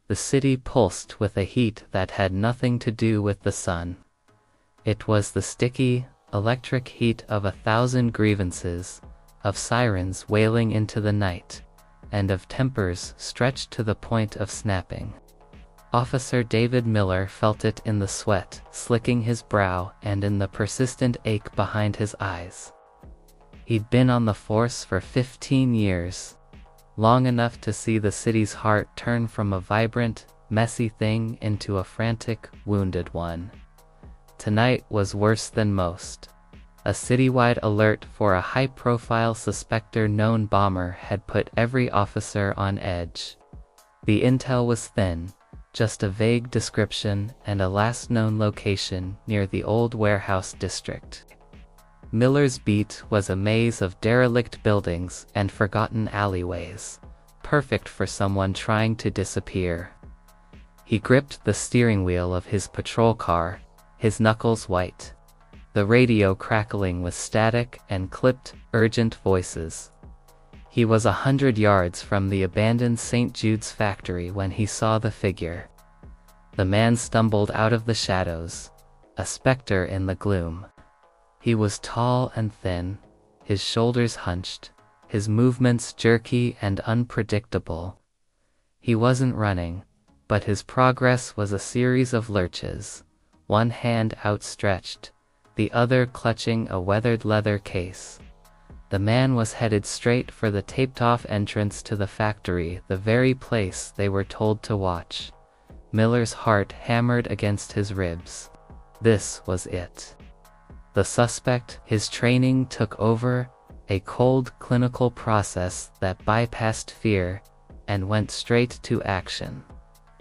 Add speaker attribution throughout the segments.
Speaker 1: The city pulsed with a heat that had nothing to do with the sun. It was the sticky, electric heat of 1,000 grievances, of sirens wailing into the night, and of tempers stretched to the point of snapping. Officer David Miller felt it in the sweat slicking his brow and in the persistent ache behind his eyes. He'd been on the force for 15 years, long enough to see the city's heart turn from a vibrant, messy thing into a frantic, wounded one. Tonight was worse than most. A citywide alert for a high-profile suspector-known bomber had put every officer on edge. The intel was thin, just a vague description and a last known location near the old warehouse district. Miller's beat was a maze of derelict buildings and forgotten alleyways, perfect for someone trying to disappear. He gripped the steering wheel of his patrol car, his knuckles white, the radio crackling with static and clipped, urgent voices. He was 100 yards from the abandoned St. Jude's factory when he saw the figure. The man stumbled out of the shadows, a specter in the gloom. He was tall and thin, his shoulders hunched, his movements jerky and unpredictable. He wasn't running, but his progress was a series of lurches, one hand outstretched, the other clutching a weathered leather case. The man was headed straight for the taped-off entrance to the factory, the very place they were told to watch. Miller's heart hammered against his ribs. This was it. The suspect, his training took over, a cold clinical process that bypassed fear and went straight to action.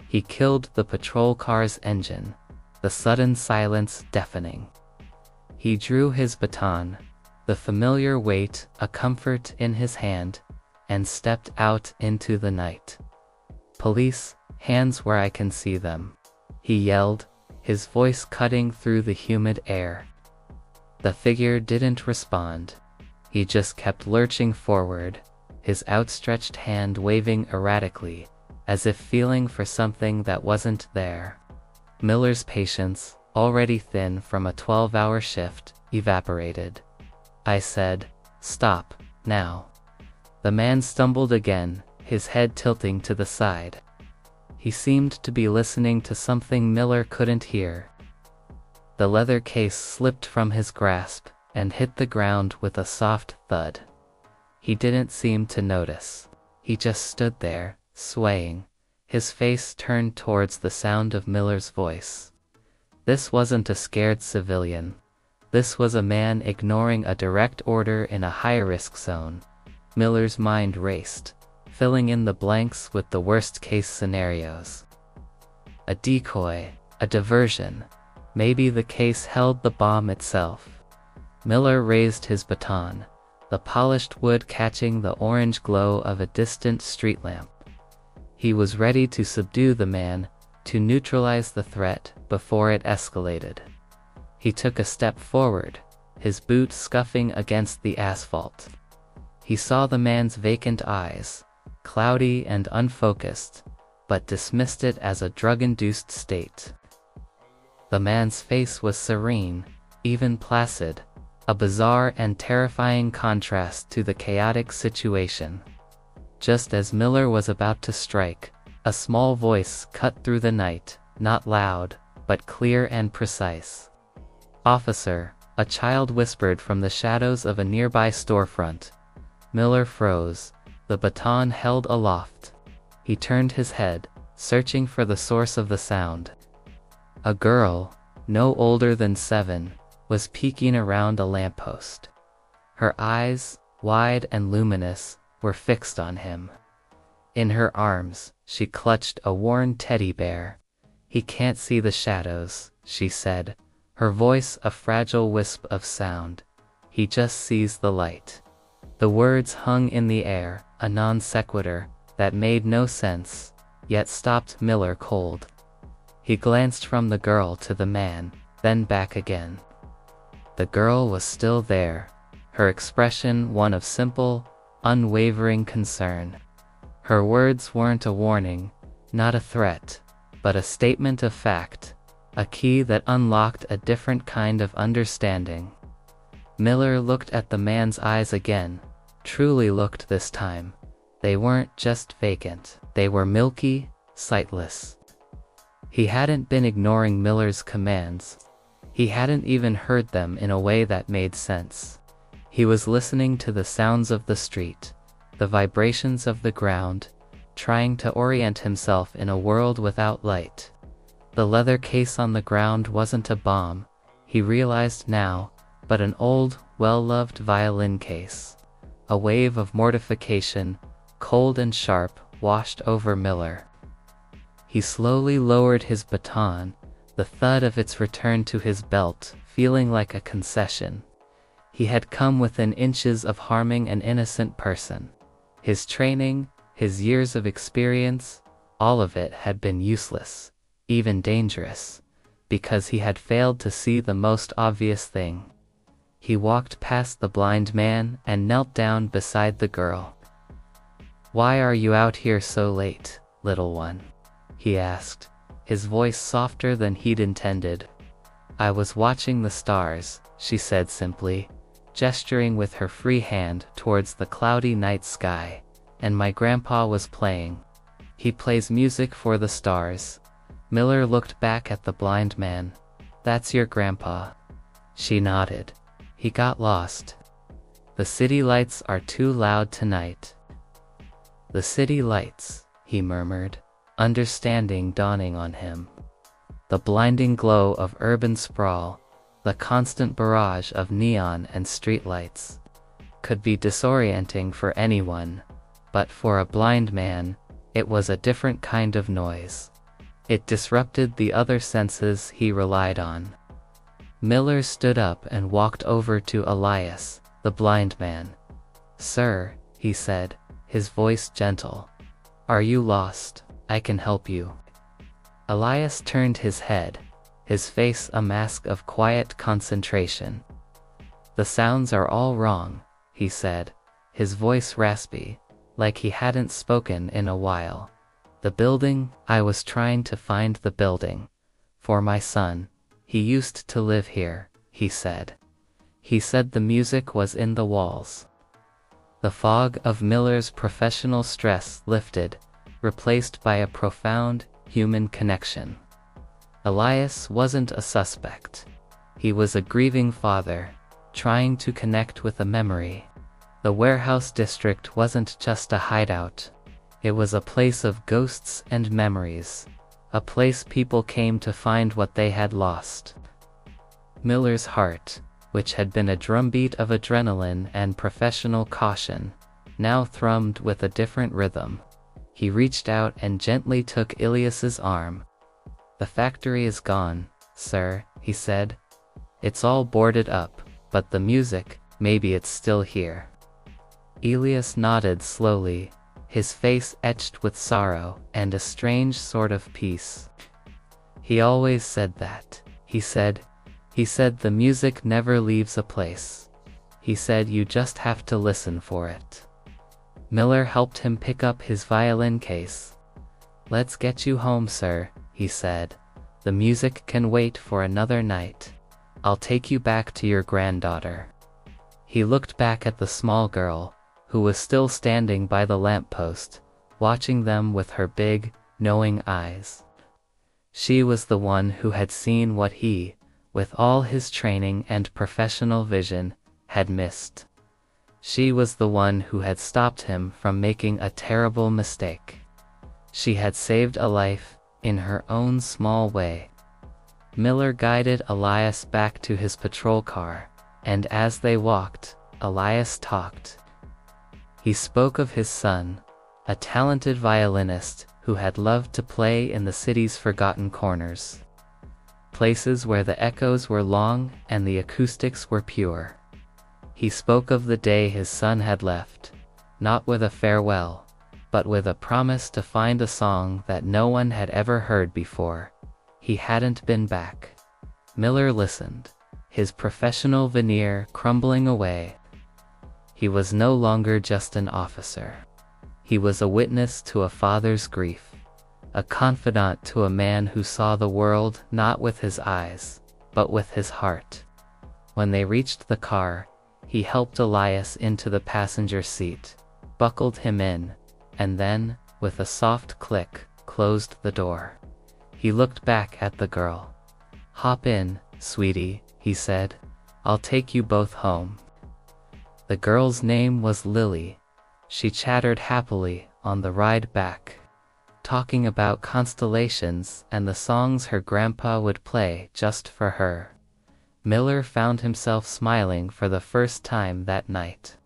Speaker 1: He killed the patrol car's engine, the sudden silence deafening. He drew his baton, the familiar weight a comfort in his hand, and stepped out into the night. "Police, hands where I can see them," he yelled, his voice cutting through the humid air. The figure didn't respond. He just kept lurching forward, his outstretched hand waving erratically, as if feeling for something that wasn't there. Miller's patience, already thin from a 12-hour shift, evaporated. I said, "Stop, now." The man stumbled again, his head tilting to the side. He seemed to be listening to something Miller couldn't hear. The leather case slipped from his grasp and hit the ground with a soft thud. He didn't seem to notice. He just stood there, swaying, his face turned towards the sound of Miller's voice. This wasn't a scared civilian. This was a man ignoring a direct order in a high-risk zone. Miller's mind raced, filling in the blanks with the worst-case scenarios. A decoy, a diversion. Maybe the case held the bomb itself. Miller raised his baton, the polished wood catching the orange glow of a distant street lamp. He was ready to subdue the man, to neutralize the threat before it escalated. He took a step forward, his boot scuffing against the asphalt. He saw the man's vacant eyes, cloudy and unfocused, but dismissed it as a drug-induced state. The man's face was serene, even placid, a bizarre and terrifying contrast to the chaotic situation. Just as Miller was about to strike, a small voice cut through the night, not loud, but clear and precise. "Officer," a child whispered from the shadows of a nearby storefront. Miller froze, the baton held aloft. He turned his head, searching for the source of the sound. A girl, no older than 7, was peeking around a lamppost. Her eyes, wide and luminous, were fixed on him. In her arms, she clutched a worn teddy bear. "He can't see the shadows," she said, her voice a fragile wisp of sound. "He just sees the light." The words hung in the air, a non sequitur that made no sense, yet stopped Miller cold. He glanced from the girl to the man, then back again. The girl was still there, her expression one of simple, unwavering concern. Her words weren't a warning, Not a threat, but a statement of fact, a key that unlocked a different kind of understanding. Miller looked at the man's eyes again, truly looked this time. They weren't just vacant, they were milky, sightless. He hadn't been ignoring Miller's commands. He hadn't even heard them in a way that made sense. He was listening to the sounds of the street, the vibrations of the ground, trying to orient himself in a world without light. The leather case on the ground wasn't a bomb, he realized now, but an old, well-loved violin case. A wave of mortification, cold and sharp, washed over Miller. He slowly lowered his baton, the thud of its return to his belt, feeling like a concession. He had come within inches of harming an innocent person. His training, his years of experience, all of it had been useless, even dangerous, because he had failed to see the most obvious thing. He walked past the blind man and knelt down beside the girl. "Why are you out here so late, little one?" he asked, his voice softer than he'd intended. "I was watching the stars," she said simply, gesturing with her free hand towards the cloudy night sky, "and my grandpa was playing. He plays music for the stars." Miller looked back at the blind man. "That's your grandpa?" She nodded. "He got lost. The city lights are too loud tonight." "The city lights," he murmured, understanding dawning on him. The blinding glow of urban sprawl, the constant barrage of neon and streetlights, could be disorienting for anyone, but for a blind man, it was a different kind of noise. It disrupted the other senses he relied on. Miller stood up and walked over to Elias, the blind man. "Sir," he said, his voice gentle. "Are you lost? I can help you." Elias turned his head, his face a mask of quiet concentration. "The sounds are all wrong," he said, his voice raspy, like he hadn't spoken in a while. "The building, I was trying to find the building. For my son. He used to live here," he said. "He said the music was in the walls." The fog of Miller's professional stress lifted, replaced by a profound, human connection. Elias wasn't a suspect. He was a grieving father, trying to connect with a memory. The warehouse district wasn't just a hideout. It was a place of ghosts and memories, a place people came to find what they had lost. Miller's heart, which had been a drumbeat of adrenaline and professional caution, now thrummed with a different rhythm. He reached out and gently took Elias's arm. "The factory is gone, sir," he said. "It's all boarded up, but the music, maybe it's still here." Elias nodded slowly, his face etched with sorrow and a strange sort of peace. "He always said that," he said. "He said the music never leaves a place. He said you just have to listen for it." Miller helped him pick up his violin case. "Let's get you home, sir," he said. "The music can wait for another night. I'll take you back to your granddaughter." He looked back at the small girl, who was still standing by the lamppost, watching them with her big, knowing eyes. She was the one who had seen what he, with all his training and professional vision, had missed. She was the one who had stopped him from making a terrible mistake. She had saved a life, in her own small way. Miller guided Elias back to his patrol car, and as they walked, Elias talked. He spoke of his son, a talented violinist who had loved to play in the city's forgotten corners. Places where the echoes were long and the acoustics were pure. He spoke of the day his son had left, not with a farewell, but with a promise to find a song that no one had ever heard before. He hadn't been back. Miller listened, his professional veneer crumbling away. He was no longer just an officer. He was a witness to a father's grief, a confidant to a man who saw the world not with his eyes, but with his heart. When they reached the car, he helped Elias into the passenger seat, buckled him in, and then, with a soft click, closed the door. He looked back at the girl. "Hop in, sweetie," he said. "I'll take you both home." The girl's name was Lily. She chattered happily on the ride back, talking about constellations and the songs her grandpa would play just for her. Miller found himself smiling for the first time that night.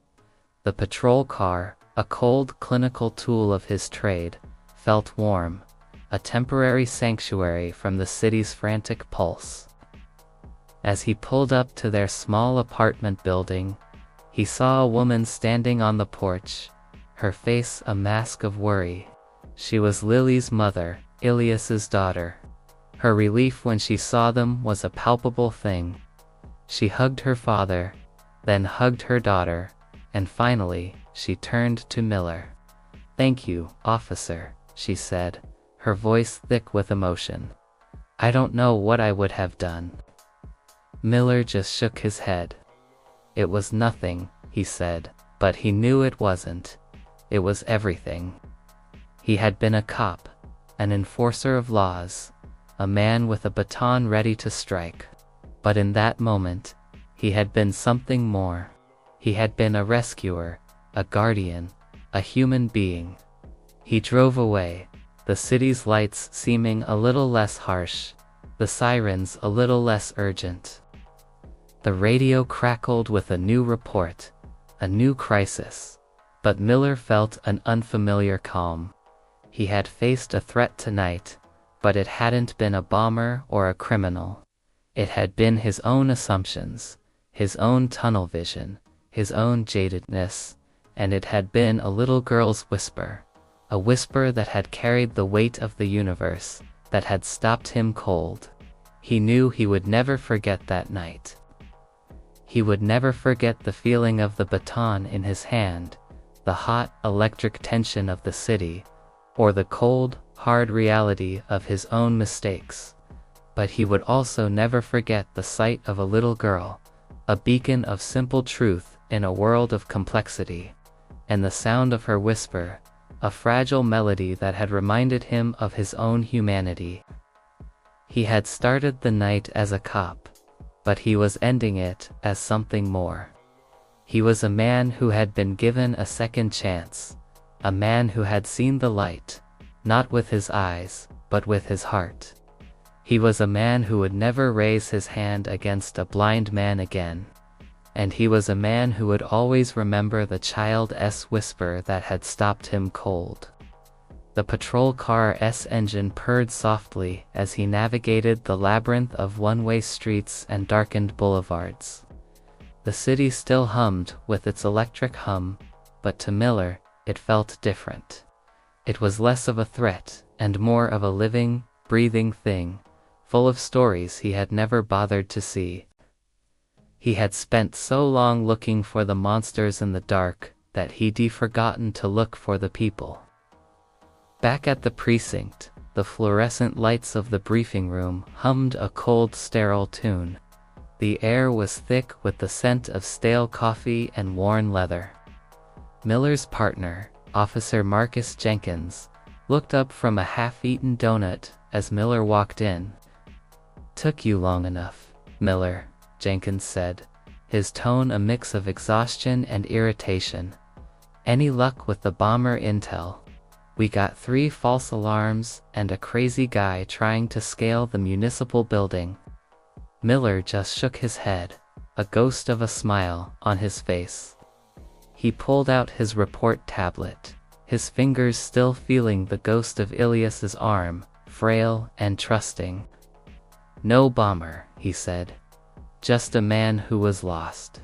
Speaker 1: The patrol car, a cold clinical tool of his trade, felt warm, a temporary sanctuary from the city's frantic pulse. As he pulled up to their small apartment building, he saw a woman standing on the porch, her face a mask of worry. She was Lily's mother, Ilias's daughter. Her relief when she saw them was a palpable thing. She hugged her father, then hugged her daughter, and finally, she turned to Miller. "Thank you, officer," she said, her voice thick with emotion. "I don't know what I would have done." Miller just shook his head. "It was nothing," he said, but he knew it wasn't. It was everything. He had been a cop, an enforcer of laws, a man with a baton ready to strike. But in that moment, he had been something more. He had been a rescuer, a guardian, a human being. He drove away, the city's lights seeming a little less harsh, the sirens a little less urgent. The radio crackled with a new report, a new crisis. But Miller felt an unfamiliar calm. He had faced a threat tonight, but it hadn't been a bomber or a criminal. It had been his own assumptions, his own tunnel vision, his own jadedness, and it had been a little girl's whisper, a whisper that had carried the weight of the universe, that had stopped him cold. He knew he would never forget that night. He would never forget the feeling of the baton in his hand, the hot, electric tension of the city, or the cold, hard reality of his own mistakes. But he would also never forget the sight of a little girl, a beacon of simple truth in a world of complexity, and the sound of her whisper, a fragile melody that had reminded him of his own humanity. He had started the night as a cop, but he was ending it as something more. He was a man who had been given a second chance, a man who had seen the light, not with his eyes, but with his heart. He was a man who would never raise his hand against a blind man again, and he was a man who would always remember the child's whisper that had stopped him cold. The patrol car's engine purred softly as he navigated the labyrinth of one-way streets and darkened boulevards. The city still hummed with its electric hum, but to Miller, it felt different. It was less of a threat and more of a living, breathing thing, full of stories he had never bothered to see. He had spent so long looking for the monsters in the dark that he'd forgotten to look for the people. Back at the precinct, the fluorescent lights of the briefing room hummed a cold, sterile tune. The air was thick with the scent of stale coffee and worn leather. Miller's partner, Officer Marcus Jenkins, looked up from a half-eaten donut as Miller walked in. "Took you long enough, Miller," Jenkins said, his tone a mix of exhaustion and irritation. "Any luck with the bomber intel? We got 3 false alarms and a crazy guy trying to scale the municipal building." Miller just shook his head, a ghost of a smile on his face. He pulled out his report tablet, his fingers still feeling the ghost of Ilias's arm, frail and trusting. "No bomber," he said. "Just a man who was lost."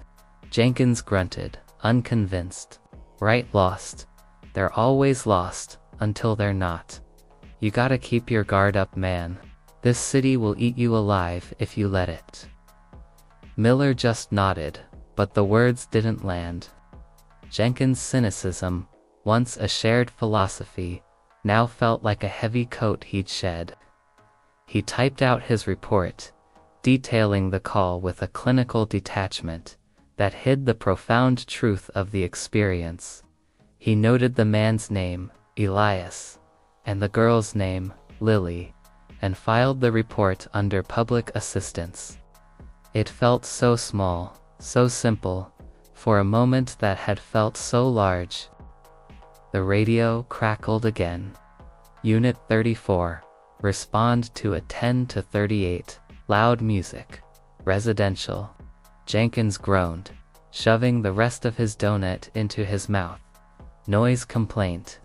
Speaker 1: Jenkins grunted, unconvinced. "Right, lost. They're always lost, until they're not. You gotta keep your guard up, man. This city will eat you alive if you let it." Miller just nodded, but the words didn't land. Jenkins' cynicism, once a shared philosophy, now felt like a heavy coat he'd shed. He typed out his report, detailing the call with a clinical detachment that hid the profound truth of the experience. He noted the man's name, Elias, and the girl's name, Lily, and filed the report under public assistance. It felt so small, so simple, for a moment that had felt so large. The radio crackled again. Unit 34. Respond to a 10 to 38. Loud music. Residential. Jenkins groaned, shoving the rest of his donut into his mouth. Noise complaint.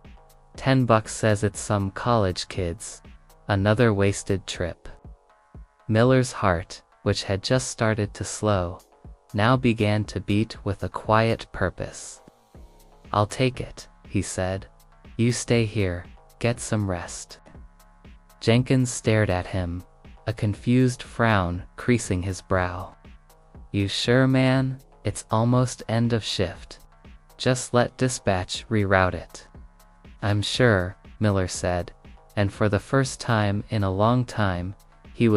Speaker 1: $10 says it's some college kids. Another wasted trip. Miller's heart, which had just started to slow, now began to beat with a quiet purpose. "I'll take it," he said. "You stay here, get some rest." Jenkins stared at him, a confused frown creasing his brow. "You sure, man? It's almost end of shift. Just let dispatch reroute it." "I'm sure," Miller said, and for the first time in a long time, he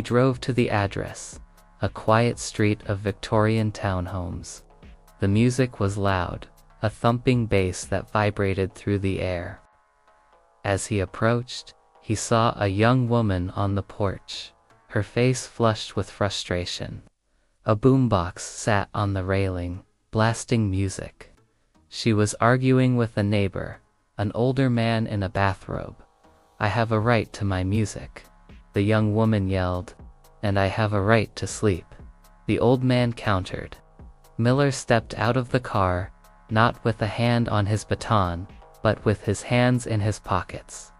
Speaker 1: drove to the address, a quiet street of Victorian townhomes. The music was loud, a thumping bass that vibrated through the air. As he approached, he saw a young woman on the porch, her face flushed with frustration. A boombox sat on the railing, blasting music. She was arguing with a neighbor, an older man in a bathrobe. "I have a right to my music," the young woman yelled. "And I have a right to sleep," the old man countered. Miller stepped out of the car, not with a hand on his baton, but with his hands in his pockets.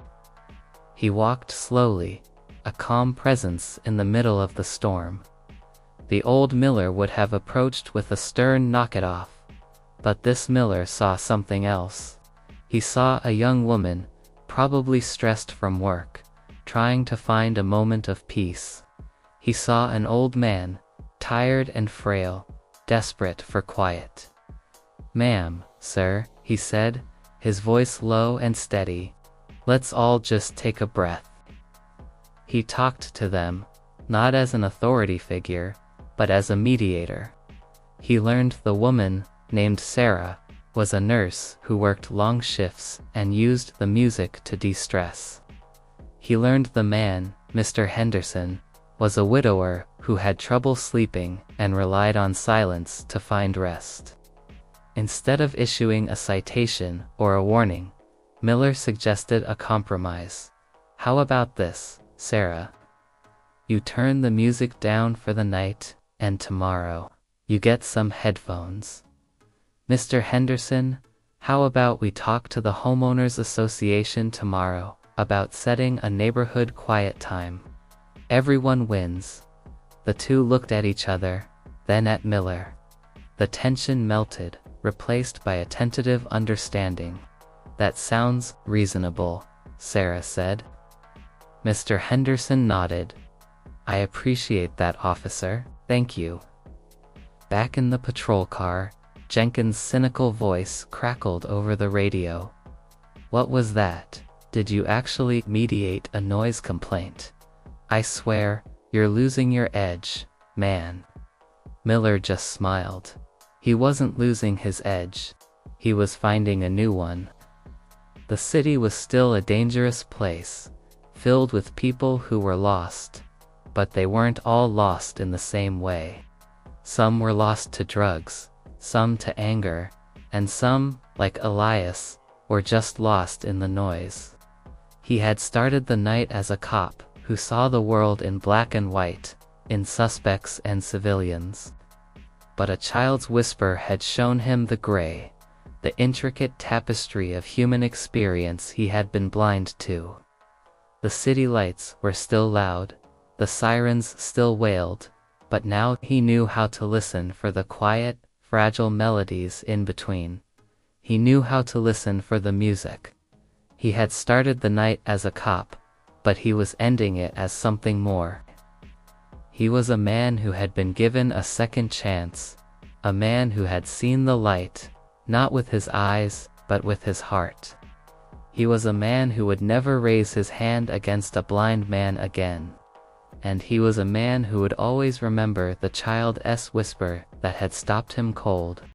Speaker 1: He walked slowly, a calm presence in the middle of the storm. The old Miller would have approached with a stern knock-it-off, but this Miller saw something else. He saw a young woman, probably stressed from work, trying to find a moment of peace. He saw an old man, tired and frail, desperate for quiet. "Ma'am, sir," he said, his voice low and steady. "Let's all just take a breath." He talked to them, not as an authority figure, but as a mediator. He learned the woman, named Sarah, was a nurse who worked long shifts and used the music to de-stress. He learned the man, Mr. Henderson, was a widower who had trouble sleeping and relied on silence to find rest. Instead of issuing a citation or a warning, Miller suggested a compromise. "How about this, Sarah? You turn the music down for the night, and tomorrow, you get some headphones. Mr. Henderson, how about we talk to the Homeowners Association tomorrow about setting a neighborhood quiet time? Everyone wins." The two looked at each other, then at Miller. The tension melted, replaced by a tentative understanding. "That sounds reasonable," Sarah said. Mr. Henderson nodded. "I appreciate that, officer. Thank you." Back in the patrol car, Jenkins' cynical voice crackled over the radio. "What was that? Did you actually mediate a noise complaint? I swear, you're losing your edge, man." Miller just smiled. He wasn't losing his edge. He was finding a new one. The city was still a dangerous place, filled with people who were lost. But they weren't all lost in the same way. Some were lost to drugs, some to anger, and some, like Elias, were just lost in the noise. He had started the night as a cop who saw the world in black and white, in suspects and civilians. But a child's whisper had shown him the gray, the intricate tapestry of human experience he had been blind to. The city lights were still loud, the sirens still wailed, but now he knew how to listen for the quiet, fragile melodies in between. He knew how to listen for the music. He had started the night as a cop, but he was ending it as something more. He was a man who had been given a second chance, a man who had seen the light, not with his eyes, but with his heart. He was a man who would never raise his hand against a blind man again. And he was a man who would always remember the child's whisper that had stopped him cold.